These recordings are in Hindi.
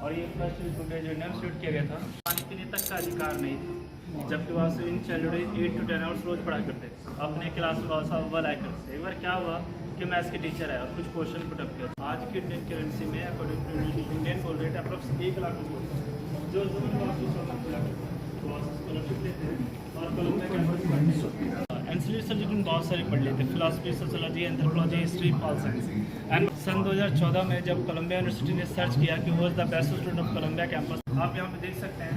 और ये फर्स्ट बुक है जो इंस्टीट्यूट किया गया था। पानी पीने तक का अधिकार नहीं था, जबकि वहाँ से इन चाइल्ड 8 to 10 आवर्स रोज पढ़ा करते थे। अपने क्लास में बहुत सा अव्वल आया करते थे। एक बार क्या हुआ कि मैथ्स के टीचर है और कुछ क्वेश्चन पुट अप किया। आज की इंडियन करेंसी में according to Indian gold rate approx 1 lakh जो स्कॉलरशिप लेते हैं और कोलंबिया कैंपस एंसिलरी सब्जेक्ट बहुत सारे पढ़ लेते हैं, philosophy, sociology, anthropology, history, pol science. And सन 2014 में जब कोलंबिया यूनिवर्सिटी ने सर्च किया कि who is the best student of Columbia campus, आप यहाँ पे देख सकते हैं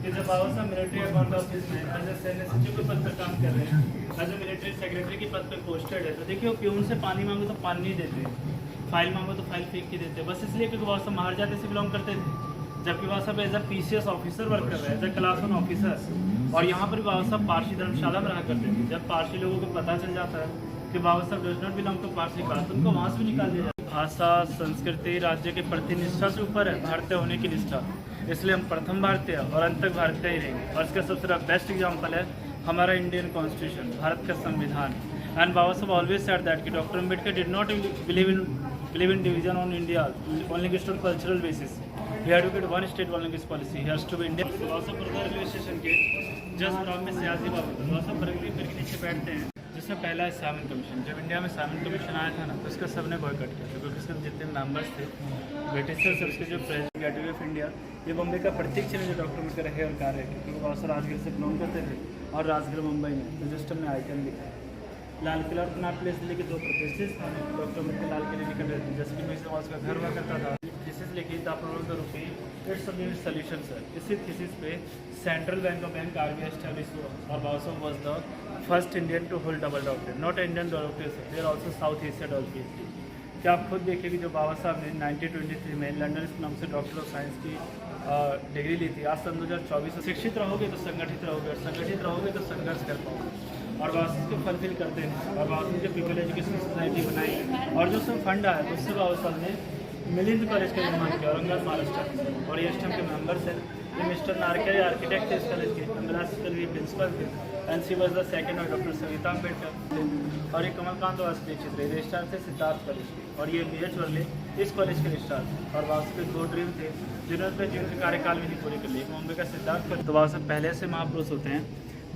कि जब बाबा साहब मिलिट्री अकाउंट ऑफिस में एज ए सैन्य सचिव के पद पर काम कर रहे हैं, एज ए मिलिट्री सेक्रेटरी के पद पर पोस्टेड है, तो देखिए वो प्यून से पानी मांगो तो पानी नहीं देते, फाइल मांगो तो फाइल फेंक के देते, बस इसलिए क्योंकि बाबा साहब बाहर जाते से बिलोंग करते थे। जबकि Baba Saheb as a PCS officer work कर रहे हैं, एज ए क्लास 1 ऑफिसर। और यहाँ पर बाबा साहब पारसी धर्मशाला में रहा करते थे। जब पारसी लोगों को पता चल जाता है कि Baba Saheb does not belong to Parsi caste, उनको वहाँ से भी निकाल दिया जाता है। भाषा, संस्कृति, राज्य के प्रति निष्ठा से ऊपर है भारतीय होने की निष्ठा, इसलिए हम प्रथम भारतीय और अंत तक भारतीय ही रहेंगे। और इसका सबसे बेस्ट एग्जाम्पल है हमारा इंडियन कॉन्स्टिट्यूशन, भारत का संविधान। एंड बाबा साहब ऑलवेज सेड दैट कि doctor Ambedkar did not believe in division on India only based on cultural basis. He advocated one state one language policy. He has to be Indian. Babasaheb railway station के जस्ट बराबर में सियासी बाबा साहब बरगली फिर के नीचे बैठते हैं, जिसमें पहला है साइमन कमीशन। जब इंडिया में साइमन कमीशन आया था ना, तो इसका सबने बॉयकॉट किया था, क्योंकि इसके जितने मेंबर्स थे ब्रिटिशर्स, उसके जो प्रेसिडेंट गेटवे ऑफ इंडिया, ये बॉम्बे का प्रतीक चिन्ह जो डॉक्टर अम्बेडकर रहे और कार्य है, क्योंकि बाबा साहब राजगीर से बिलोंग करते थे और राजगीर मुंबई में, तो जस्ट हमने आइकन लिखा है। लाल किला और कनॉट प्लेस दिल्ली के 2 प्रतिष्ठित स्थान हैं। डॉक्टर अम्बेडकर लाल किले निकट रहते हैं, जैसे कि म्यूजियम हाउस का घर हुआ करता था। थीसिस लिखी the problem rupee its solution sir. इसी थीसिस पे central bank of RBI establish हुआ और Baba Saheb was the first Indian to hold double doctorate, not Indian doctorate, they are also South Asia doctorate. क्या आप खुद देखिए कि जो बाबा साहब ने 1923 में लंदन के नाम से डॉक्टर ऑफ साइंस की डिग्री ली थी। आज सन 2024 शिक्षित रहोगे तो संगठित रहोगे, और संगठित रहोगे तो संघर्ष कर पाओगे। और बाबा साहब को फुलफिल करते हैं, और बाबा साहब जो पीपल एजुकेशन सोसाइटी बनाई है और जो सब फंड आया उससे बाबा साहब ने मिलिंद कॉलेज का निर्माण किया औरंगाबाद महाराष्ट्र। और ये इस टाइम के मेंबर्स हैं, ये मिस्टर नारकेरे आर्किटेक्ट थे इस कॉलेज के, अंग्रेजी के प्रिंसिपल थे, and she was the second और डॉक्टर सविता अम्बेडकर। और ये कमलकांत दीक्षित थे, रजिस्ट्रार थे सिद्धार्थ कॉलेज के, और ये BH वर्ले इस कॉलेज के रजिस्ट्रार थे। और बाबा साहब के 2 ड्रीम थे जिन्होंने अपने जीवन के कार्यकाल में ही पूरे कर लिए। मुंबई का सिद्धार्थ। तो बाबा साहब पहले से महापुरुष होते हैं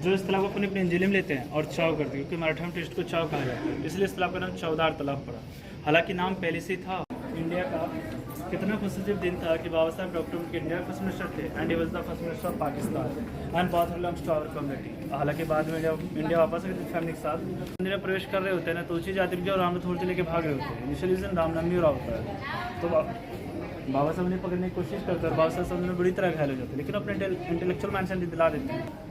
जो इस तालाब को अपने पेंजिल में लेते हैं और चाव करते हैं, क्योंकि मराठा में टेस्ट को चाव कहा जाता है, इसलिए इस तालाब का नाम चौदार तालाब पड़ा। हालांकि नाम पहले से ही था। इंडिया का कितना पॉजिटिव दिन था कि बाबा साहब डॉक्टर के इंडिया फर्स्ट मिनिस्टर थे, and he was the first minister of Pakistan and बहुत बिलोंग्स टू आवर कम्युनिटी। हालांकि बाद में जब इंडिया वापस फैमिली के साथ मंदिर में प्रवेश कर रहे होते हैं ना, तो ऊँची जाति के और राम थोड़ी लेके भाग रहे होते हैं। इनिशियल रीजन रामनवमी हो रहा होता है, तो बाबा साहब ने पकड़ने की कोशिश करते हैं, बाबा साहब समझ में बुरी तरह घायल हो जाते हैं, लेकिन अपने इंटेलेक्चुअल माइंड दिला देते हैं।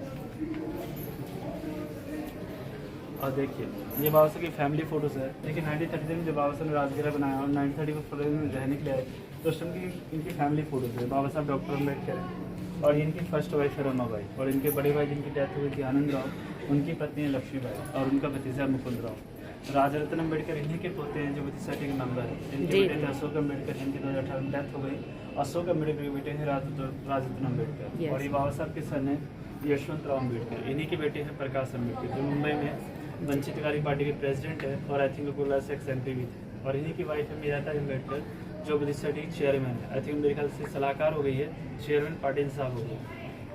और देखिए ये बाबा साहब की फैमिली फोटोज़ है। देखिए 1933 में जब बाबा साहब ने राजगीरा बनाया और 1934 में रहने के लिए आए, तो उस टाइम की इनकी फैमिली फोटोज़ है। बाबा साहब डॉक्टर अम्बेडकर है और इनकी फर्स्ट वाइफ है रमाबाई, और इनके बड़े भाई जिनकी डेथ हुई थी आनंद राव, उनकी पत्नी है लक्ष्मीबाई, और उनका भतीजा मुकुंद राव। राजरत्न अम्बेडकर इन्हीं के पोते हैं जो बुद्ध सोसाइटी के मेंबर है। इनके बेटे थे अशोक अम्बेडकर, इनकी 2018 में डेथ हो गई। अशोक अम्बेडकर के बेटे हैं राजरत्न अम्बेडकर, और ये बाबा साहब के सन है यशवंत राव अम्बेडकर। इन्हीं के बेटे हैं प्रकाश अम्बेडकर, जो मुंबई में वंचित कार्य पार्टी के प्रेसिडेंट है, और आई थिंक गोला से MP भी थे। और इन्हीं की वाइफ है मीराता अम्बेडकर, जो बुद्ध सोसाइटी की चेयरमैन है। आई थिंक मेरे ख्याल से सलाहकार हो गई है, चेयरमैन पार्टी इंसाफ हो गई।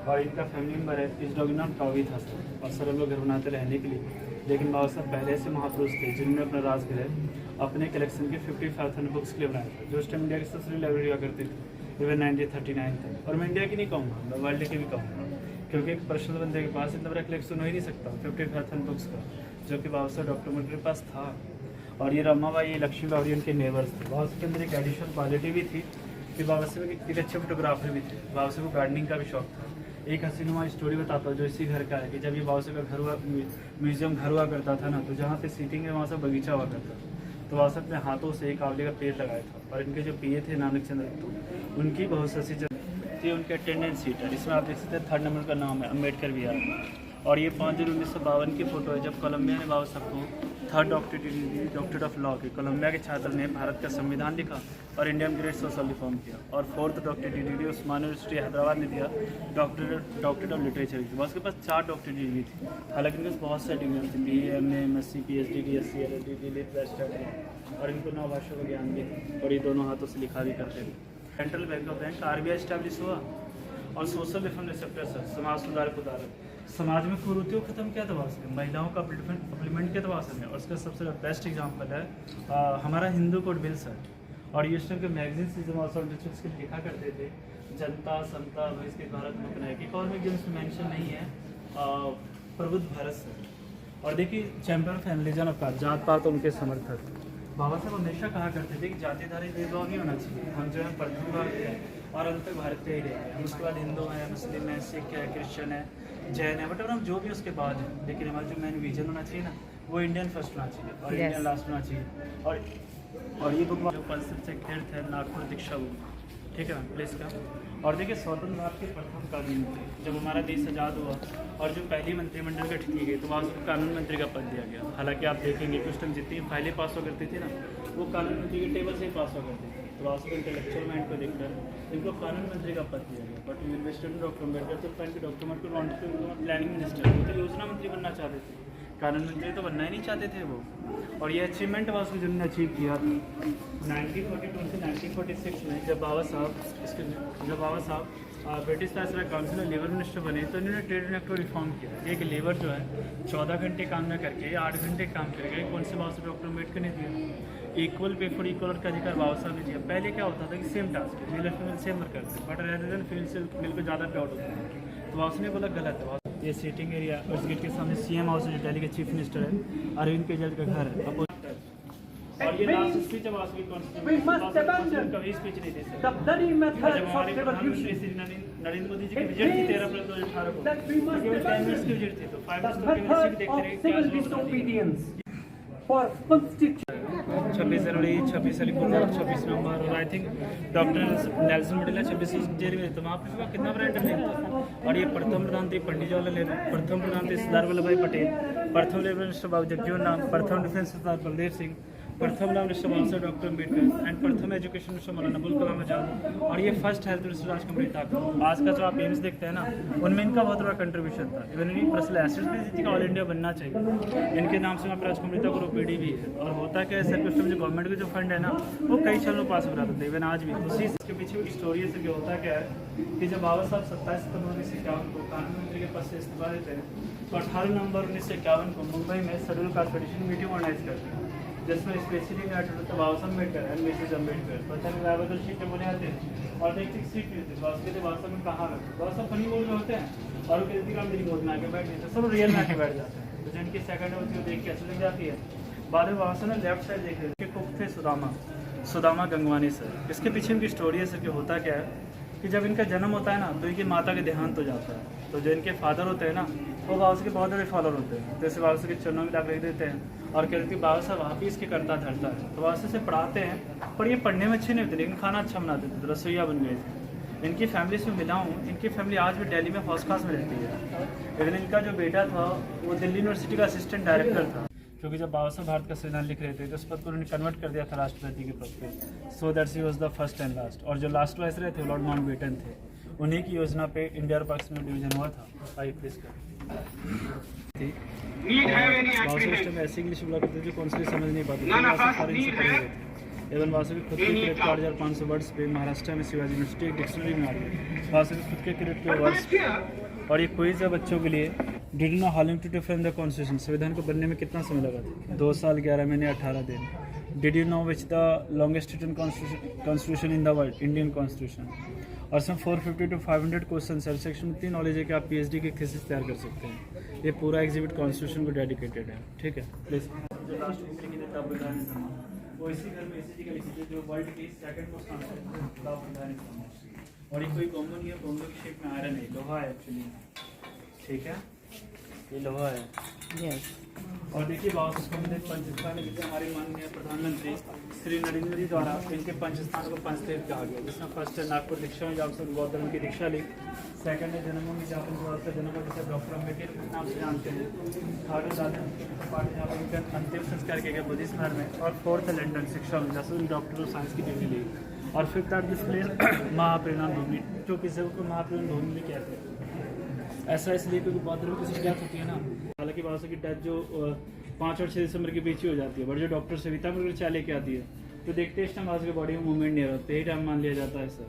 और इनका फैमिली मेम्बर है इस डॉग नाम टॉवी था सर, और सर हम लोग घर बनाते रहने के लिए। लेकिन बाबा साहब पहले से महापुरुष थे जिन्होंने अपना राजगृह अपने कलेक्शन के 55,000 बुक्स के लिए बनाया था, जो उस टाइम इंडिया की सबसे बड़ी लाइब्रेरी हुआ करती थी, इवन 1939 तक। और मैं इंडिया की नहीं कहूँगा, मैं वर्ल्ड की भी कहूँगा, क्योंकि एक पर्सनल बंदे के पास इतना बड़ा कलेक्शन हो ही नहीं सकता 55,000 बुक्स का, जो कि बाबा साहब डॉक्टर अम्बेडकर के पास था। और ये रमाबाई, लक्ष्मीबाई, और उनके नेबर्स थे। बाबा साहब के अंदर एक एडिशनल क्वालिटी भी थी कि बाबा साहब एक अच्छे फोटोग्राफर भी थे। बाबा साहब को गार्डनिंग का भी शौक था। एक हसीनुमा स्टोरी बताता हूँ जो इसी घर का है, कि जब ये बाबा साहब का घर हुआ, म्यूजियम घर हुआ करता था ना, तो जहाँ पे सीटिंग है वहाँ से बगीचा हुआ करता था। तो बाबा साहब ने हाथों से एक आंवले का पेड़ लगाया था, और इनके जो PA थे नानक चंद्र, उनकी बहुत सी थी उनके अटेंडेंस सीट है। इसमें आप देख सकते हैं 3rd नंबर का नाम है अम्बेडकर विहार। और ये 5 जनवरी 1952 की फ़ोटो है, जब कोलंबिया ने बाबा साहब को 3rd doctorate degree the, doctor of law की। कोलंबिया के छात्र ने भारत का संविधान लिखा और इंडियन ग्रेट सोशल रिफॉर्म किया। और 4th डॉक्टरेट डिग्री उस्मानिया यूनिवर्सिटी हैदराबाद ने दिया, डॉक्टरेट ऑफ लिटरेचर की। उसके पास 4 डॉक्टरेट डिग्री थी। हालांकि उनके पास बहुत सारी डिग्री थी, BA, MA, MSc, PhD, DSc, LLD, DLIT, और इनको 9 भाषाओं का ज्ञान भी था, और ये दोनों हाथों से लिखा भी करते थे। Central bank of bank RBI establish हुआ। और सोशल रिफॉर्म रिसेप्टर सर, समाज सुधार उदाहरण, समाज में कुरीतियों को खत्म किया दबा से, महिलाओं का इम्प्लीमेंट किया दबा से। और उसका सबसे बेस्ट एग्जाम्पल है हमारा हिंदू कोड बिल सर। और ये टाइम के मैगजीन से लिखा करते थे जनता समता इसके भारत में अपनाए कि और में गेम्स में मेंशन नहीं है प्रबुद्ध भारत सर। और देखिए चैम्पियन ऑफ फैमिलीजन ऑफ जात पात उनके समर्थक बाबा साहब हमेशा कहा करते थे कि जातिधारी भेदभाव नहीं होना चाहिए। हम जो है प्रथम भारतीय हैं और अंत तक भारतीय ही रहेंगे। हम उसके बाद हिंदू हैं, मुस्लिम हैं, सिख है, क्रिश्चियन है, जैन है, बट हम जो भी उसके बाद है, लेकिन हमारा जो मेन विजन होना चाहिए ना वो इंडियन फर्स्ट होना चाहिए और इंडियन लास्ट होना चाहिए। और ये बुक जो कॉन्सेप्ट से तीर्थ है नागपुर दीक्षा बुक, ठीक है मैम प्लीज़ का। और देखिए स्वतंत्र भारत के प्रथम कानून थे जब हमारा देश आज़ाद हुआ और जो पहली मंत्रिमंडल गठित की गई तो वहाँ उसको कानून मंत्री का पद दिया गया। हालांकि आप देखेंगे कि उस टाइम जितनी फाइलें पास हो करती थी ना वो कानून मंत्री के टेबल से ही पास हो करती थी। तो वहाँ उसको इंटेलेक्चुअल माइंड को देखकर इनको कानून मंत्री का पद दिया गया। बट यूनिवर्सिटी डॉक्टर अम्बेडकर तो पहले डॉक्टर को प्लानिंग मिनिस्टर वो तो योजना मंत्री बनना चाहते थे, कानून मंत्री तो बनना ही नहीं चाहते थे वो। और ये अचीवमेंट हुआ उसको जिन्होंने अचीव किया 1942 से 1946 में जब बाबा साहब ब्रिटिश वायसराय काउंसिल में लेबर मिनिस्टर बने तो इन्होंने ट्रेड यूनियन एक्ट को रिफॉर्म किया। एक लेबर जो है 14 घंटे काम न करके 8 घंटे काम करेगा, कौन से बाबा साहब डॉक्टर अम्बेडकर ने दिया। इक्वल पे फॉर इक्वल का अधिकार बाबा साहब ने दिया। पहले क्या होता था कि सेम टास्क मेल और फीमेल सेम वर्क करते बट रेदर देन फीमेल से मेल को ज़्यादा प्राउड होता है। तो बाबा साहब ने बोला गलत है। ये सीटिंग एरिया और इस गेट के सामने CM हाउस है जो दिल्ली के चीफ मिनिस्टर है अरविंद केजरीवाल का घर है। और ये लास्ट स्पीच है वासवी कॉन्स्टिट्यूशन कभी स्पीच नहीं दे सकते। जब हमारे प्रधानमंत्री श्री नरेंद्र मोदी जी की विजिट थी 13 अप्रैल 2018 को केवल 10 मिनट्स की विजिट थी तो 5 मिनट्स तो केवल सिर्फ देखते रहे 26 जनवरी 26 अलीपुर 26 नवंबर और I think doctor Nelson Mandela 26 jail में तो वहाँ पर कितना बड़ा इंटरव्यू था। और ये प्रथम प्रधानमंत्री पंडित जवाहरलाल नेहरू, प्रथम प्रधानमंत्री सरदार वल्लभ भाई पटेल, प्रथम लेबर मिनिस्टर बाबू जगजीवन राम, प्रथम डिफेंस सरदार बलदेव सिंह, प्रथम लॉ मिनिस्टर बाबा साहब डॉक्टर अम्बेडकर एंड प्रथम एजुकेशन मिनिस्टर मौलाना अबुल कलाम आजाद। और ये फर्स्ट हेल्थ मिनिस्टर राजकुमारी ठाकुर। आज का जो आप एम्स देखते हैं ना उनमें इनका बहुत बड़ा कंट्रीब्यूशन था। इवन इनकी पर्सनल एसेट्स भी थी का ऑल इंडिया बनना चाहिए। इनके नाम से वहाँ पर राजकुमारी ठाकुर OPD भी है। और होता क्या है सर कुछ जो गवर्नमेंट के जो फंड है ना वो कई सालों पास हो रहा था इवन आज भी। उसी के पीछे एक स्टोरी है कि होता क्या है कि जब बाबा साहब 27 सितंबर 1951 को कानून मंत्री के पद से इस्तीफा देते हैं तो 18 नवंबर 1951 को मुंबई में schedule caste federation meeting organise करते हैं जिसमें specially Baba Saheb Ambedkar and Mrs Ambedkar प्रथम अवेलेबल सीट में बोले आते हैं और देखते सीट मिलती है बाबा साहब में कहाँ रखते बाबा साहब फनी बोल रहे होते हैं और कहती का मेरी गोद में आके बैठ जाते हैं सब रियल में आके बैठ जाते हैं। तो जिनकी सेकंड होती है देख के अच्छी लग जाती है। बाद में बाबा साहब ने लेफ्ट साइड देख रहे थे कुक थे सुदामा गंगवानी सर। इसके पीछे इनकी स्टोरी है सर कि होता क्या है कि जब इनका जन्म होता है ना तो इनकी माता के देहांत हो जाता है। तो जो इनके फादर होते हैं ना वो बाबा साहब के बहुत बड़े फॉलोअर होते हैं। जैसे बाबा साहब के चरणों में रख देते हैं और कहते हैं बाबा साहब वहाँ भी इसके करता धरता है। तो बाबा साहब से पढ़ाते हैं पर ये पढ़ने में अच्छे नहीं होते लेकिन खाना अच्छा बनाते थे तो रसोईया बन गए थे। इनकी फैमिली से मिला हूँ, इनकी फैमिली आज भी दिल्ली में फर्स्ट क्लास में रहती है। लेकिन इनका जो बेटा था वो दिल्ली यूनिवर्सिटी का असिस्टेंट डायरेक्टर था क्योंकि जब बाबा साहब भारत का संविधान लिख रहे थे तो उस पद को उन्होंने कन्वर्ट कर दिया था राष्ट्रपति के पद पे। So that he was the first and last. और जो लास्ट वाइस रहे थे लॉर्ड माउंटबेटन थे। उन्हीं की योजना पे इंडिया और पाकिस्तान में डिवीजन हुआ था। आई प्लीज कर ऐसी इंग्लिश बोला करते जो कौन सी समझ नहीं पाते। एवं वासु भी खुद के क्रिएट 4500 वर्ड्स पे महाराष्ट्र में शिवाजी यूनिवर्सिटी एक डिक्शनरी में आ गई। वासु भी खुद के क्रिएट के वर्ड्स। और ये क्विज है बच्चों के लिए। Did know how long to different the constitution संविधान को बनने में कितना समय लगा था 2 साल 11 महीने 18 दिन। Did you know which the longest written constitution in the world Indian constitution. और सम 450 to 500 क्वेश्चन है। सेक्शन में 3 नॉलेज है कि आप PhD की थीसिस तैयार कर सकते हैं। ये पूरा एग्जिबिट कॉन्स्टिट्यूशन को डेडिकेटेड है। ठीक है प्लीज। जो लास्ट बुक लिखी थी तब वो इसी घर में इसी का लिखी थी जो वर्ल्ड की सेकंड मोस्ट आंसर। और ये कोई कॉमन नहीं है, बॉम्बे की शेप में आयरन है, लोहा है एक्चुअली। ठीक है ये लोहा है। यस। और देखिए बाबा साहब पंचस्थान जिसे हमारे माननीय प्रधानमंत्री श्री नरेंद्र मोदी द्वारा इनके पंचस्थान को पंचतीर्थ कहा गया जिसमें फर्स्ट है नागपुर दीक्षा में जहाँ से बौद्ध धर्म की दीक्षा ली। सेकंड है जन्मभूमि जहाँ पर का जन्म जिसे डॉक्टर अम्बेडकर के नाम से जानते हैं। थर्ड है दादा पार्टी जहाँ पर उनका अंतिम संस्कार किया गया बुद्धिस्ट धर्म में। और फोर्थ है लंदन शिक्षा में जहाँ से डॉक्टर ऑफ साइंस की डिग्री ली। और फिफ्थ आर डिस्प्ले महापरिणाम भूमि जो किसी को महापरिणाम भूमि भी कहते हैं। ऐसा इसलिए क्योंकि बौद्ध धर्म किसी की डेथ होती है ना। हालांकि बाबा साहब की डेथ जो 5 और 6 दिसंबर के बीच ही हो जाती है बट जो डॉक्टर सविता मुखर्जी चाय लेके आती है तो देखते इस टाइम बाबा की बॉडी में मूवमेंट नहीं हो रहा, तो यही टाइम मान लिया जाता है सर।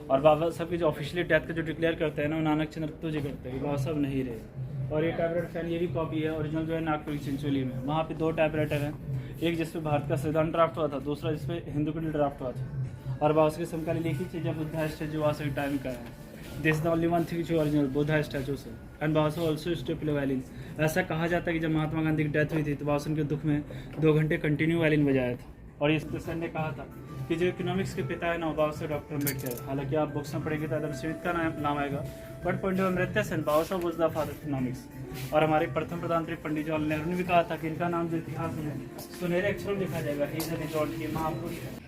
और बाबा साहब की जो ऑफिशियली डेथ का जो डिक्लेयर करते हैं ना, वो नानक चंद्र तो जी करते हैं, बाबा साहब नहीं रहे। और ये टैबलेट फैन ये भी कॉपी है, ओरिजिनल जो है नागपुर की चिंचोली में, वहाँ पे 2 टैबलेटर हैं, एक जिसपे भारत का संविधान ड्राफ्ट हुआ था, दूसरा जिसपे हिंदू का ड्राफ्ट हुआ था। और बाबा के समकालीन एक ही चीज़ है, बुद्धा स्टैचू आज के टाइम का है। This the only one thing जो ओरिजिनल बुद्धा स्टैचू से। एंड बाबा साहब ऑल्सो स्टेप वायलिन। ऐसा कहा जाता है कि जब महात्मा गांधी की डेथ हुई थी तो बाबा के दुख में 2 घंटे कंटिन्यू वायलिन बजाया था। और इस सर ने कहा था कि जो इकोनॉमिक्स के पिता है ना, बाबा साहब डॉक्टर अम्बेडकर। हालांकि आप बुक्स में पढ़ेंगे तो एकदम स्मिथ का नाम आएगा, but Pandit Amartya Sen, Baba Saheb was the father of economics. और हमारे प्रथम प्रधानमंत्री पंडित जवाहरलाल नेहरू ने भी कहा था कि इनका नाम जो इतिहास में सुनहरे अक्षरों में लिखा जाएगा, ही इज एन रिजॉर्ट की महापुरुष है।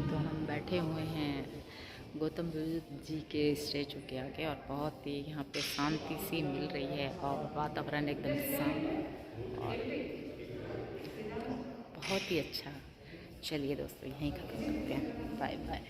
तो हम बैठे हुए हैं गौतम बुद्ध जी के स्टैचू के आगे और बहुत ही यहाँ पे शांति सी मिल रही है और वातावरण एकदम शांत और बहुत ही अच्छा। चलिए दोस्तों, यहीं ख़त्म करते हैं। Bye bye.